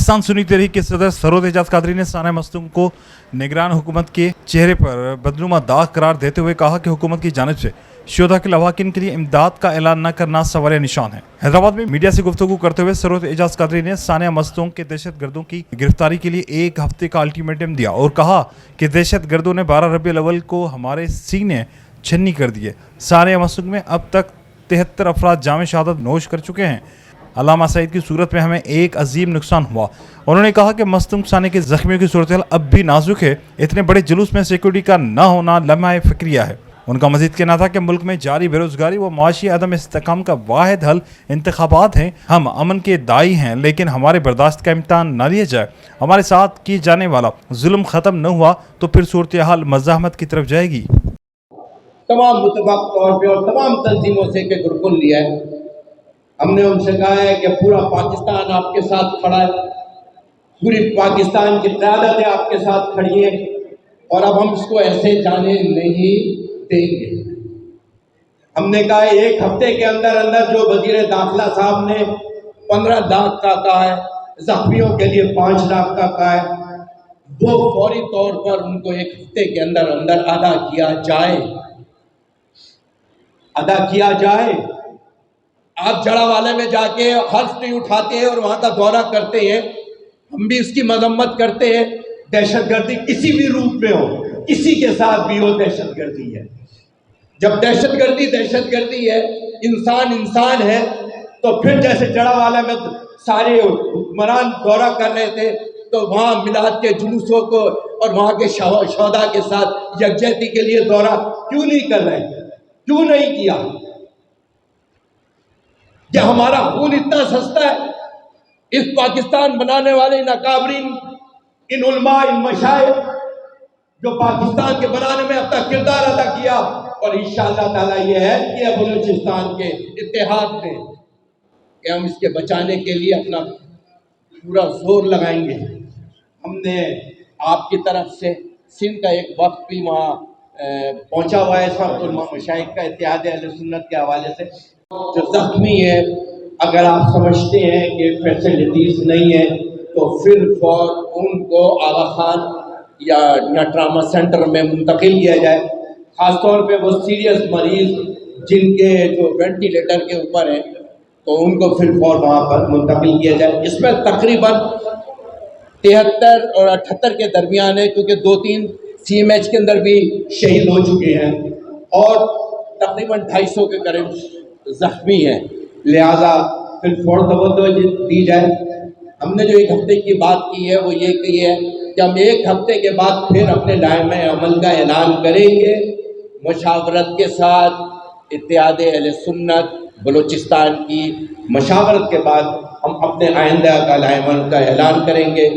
पाकिस्तान सुन्नी तहरीक के सदर सरोद एजाज कादरी ने साना मस्तूम को निगरान हुकूमत के चेहरे पर बदनुमा दाग करार देते हुए कहा कि हुकूमत की जानिब से शोधा के लवाकिन के लिए इमदाद का ऐलान न करना सवाल निशान है। हैदराबाद में मीडिया से गुफ्तगू करते हुए सरोद एजाज कादरी ने साना मस्तूम के दहशत गर्दों की गिरफ्तारी के लिए 1 हफ्ते का अल्टीमेटम दिया और कहा कि दहशत गर्दों ने 12 रबीउल अव्वल को हमारे सीने छन्नी कर दिए। साना मस्तूम में अब तक 73 अफराद जामे शहादत नोश कर चुके हैं। अल्लामा सईद की सूरत में हमें एक अजीम नुकसान हुआ। उन्होंने कहा कि मस्तूम साने के जख्मियों की सूरत अब भी नाजुक है। इतने बड़े जुलूस में सिक्योरिटी का न होना लम्हा फिक्रिया है। उनका मजीद कहना था कि मुल्क में जारी बेरोजगारी व माशी अदम इस्तेकाम का वाहिद हल इंतखाबात हैं। हम अमन के दाई हैं, लेकिन हमारे बर्दाश्त का इम्तहान न लिया जाए। हमारे साथ की जाने वाला जुल्म ख़त्म न हुआ तो फिर सूरत हाल मज़ाहमत की तरफ जाएगी। तमाम मुतफ़क़ तौर पर और तमाम तंजीमों से के गुरकुल लिया है। हमने उनसे कहा है कि पूरा पाकिस्तान आपके साथ खड़ा है, पूरी पाकिस्तान की क़यादत आपके साथ खड़ी है और अब हम इसको ऐसे जाने नहीं देंगे। हमने कहा 1 हफ्ते के अंदर अंदर जो वज़ीर दाखिला साहब ने 15 लाख का कहा है, ज़ख्मियों के लिए 5 लाख का कहा है, वो फौरी तौर पर उनको 1 हफ्ते के अंदर अंदर अदा किया जाए। आप जड़ावाले में जाके हर्ष नहीं उठाते हैं और वहाँ का दौरा करते हैं, हम भी इसकी मजम्मत करते हैं। दहशतगर्दी किसी भी रूप में हो, किसी के साथ भी हो, दहशतगर्दी है। जब दहशतगर्दी है, इंसान है, तो फिर जैसे जड़ावाला में सारे हुक्मरान दौरा कर रहे थे तो वहाँ मिलाद के जुलूसों को और वहाँ के शोहदा के साथ यकजहती के लिए दौरा क्यों नहीं कर रहे, क्यों नहीं किया? क्या हमारा खून इतना सस्ता है? इस पाकिस्तान बनाने वाले इन अकाबरीन, इन उलमा, इन मशाइख जो पाकिस्तान के बनाने में अपना किरदार अदा किया, और इंशाअल्लाह ताला ये है कि बलूचिस्तान के इत्तेहाद में कि हम इसके बचाने के लिए अपना पूरा जोर लगाएंगे। हमने आपकी तरफ से सिंध का एक वक्त भी वहाँ पहुँचा हुआ है, इस वक्त उलमा मशाइख का इत्तेहाद अहले सुन्नत के हवाले से। जो जख्मी है, अगर आप समझते हैं कि फैसिलिटीज़ नहीं है तो फिर फौर उनको आगा खान या ट्रामा सेंटर में मुंतकिल किया जाए। ख़ासतौर पे वो सीरियस मरीज़ जिनके जो वेंटिलेटर के ऊपर हैं तो उनको फिर फौर वहाँ पर मुंतकिल किया जाए। इसमें तकरीबन 73 और 78 के दरमियान है, क्योंकि 2-3 CMH के अंदर भी शहीद हो चुके हैं और तकरीबन 250 के करीब जख्मी है। लिहाजा फिर फौरन तवज्जो दी जाए। हमने जो 1 हफ्ते की बात की है वो ये कही है कि हम 1 हफ्ते के बाद फिर अपने दायमे अमल का ऐलान करेंगे, मशावरत के साथ। इत्तेहाद अहले सुन्नत बलूचिस्तान की मशावरत के बाद हम अपने आइंदा का अमल का ऐलान करेंगे।